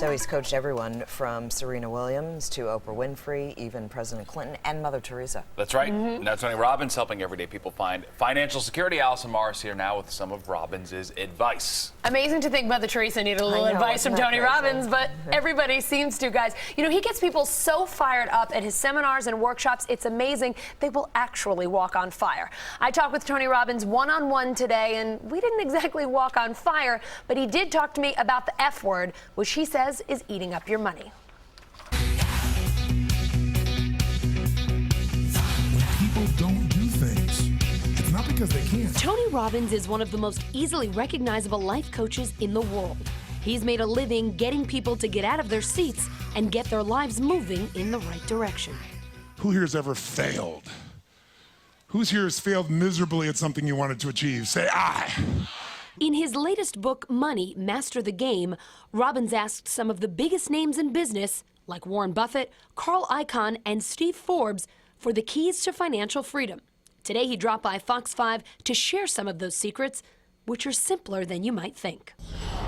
So he's coached everyone from Serena Williams to Oprah Winfrey, even President Clinton and Mother Teresa. That's right. Now Tony Robbins helping everyday people find financial security. Allison Morris here now with some of Robbins' advice. Amazing to think Mother Teresa needed a little advice from Tony Robbins, but everybody seems to, guys. You know, he gets people so fired up at his seminars and workshops, it's amazing. They will actually walk on fire. I talked with Tony Robbins one-on-one today, and we didn't exactly walk on fire, but he did talk to me about the F word, which he says is eating up your money. When people don't do things, it's not because they can't. Tony Robbins is one of the most easily recognizable life coaches in the world. He's made a living getting people to get out of their seats and get their lives moving in the right direction. Who here has ever failed? Who's here has failed miserably at something you wanted to achieve? Say I. In his latest book, Money, Master the Game, Robbins asked some of the biggest names in business, like Warren Buffett, Icahn and Steve Forbes, for the keys to financial freedom. Today he dropped by Fox 5 to share some of those secrets, which are simpler than you might think.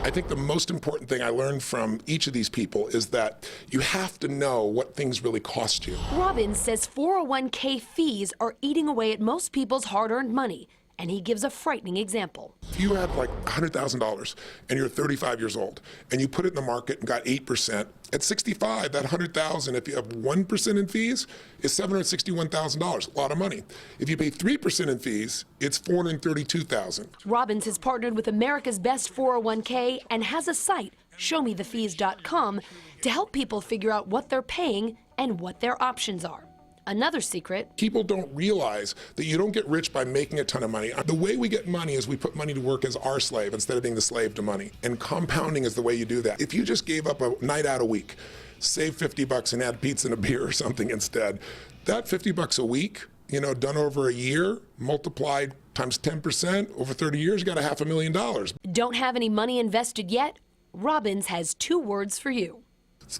I think the most important thing I learned from each of these people is that you have to know what things really cost you. Robbins says 401k fees are eating away at most people's hard-earned money, and he gives a frightening example. If you had like $100,000 and you're 35 years old and you put it in the market and got 8%, at 65, that $100,000, if you have 1% in fees, is $761,000, a lot of money. If you pay 3% in fees, it's $432,000. Robbins has partnered with America's Best 401k and has a site, showmethefees.com, to help people figure out what they're paying and what their options are. Another secret: people don't realize that you don't get rich by making a ton of money. The way we get money is we put money to work as our slave instead of being the slave to money. And compounding is the way you do that. If you just gave up a night out a week, save $50 and add pizza and a beer or something instead, that $50 a week, you know, done over a year, multiplied times 10%, over 30 years, you got $500,000. Don't have any money invested yet? Robbins has 2 words for you.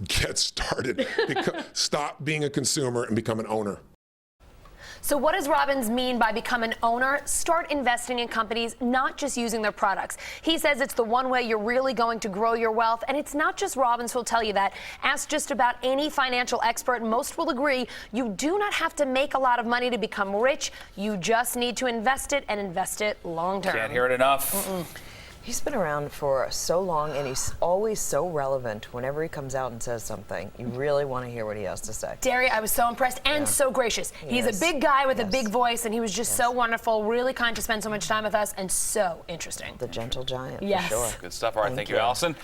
Get started. Stop being a consumer and become an owner. So what does Robbins mean by become an owner? Start investing in companies, not just using their products. He says it's the one way you're really going to grow your wealth, and it's not just Robbins who'll tell you that. Ask just about any financial expert, and most will agree you do not have to make a lot of money to become rich. You just need to invest it, and invest it long term. Can't hear it enough. He's been around for so long, and he's always so relevant. Whenever he comes out and says something, you really want to hear what he has to say. Derry, I was so impressed and so gracious. He's a big guy with a big voice, and he was just so wonderful, really kind to spend so much time with us, and so interesting. The gentle giant, Yes. for sure. Good stuff. All right, thank you, Allison.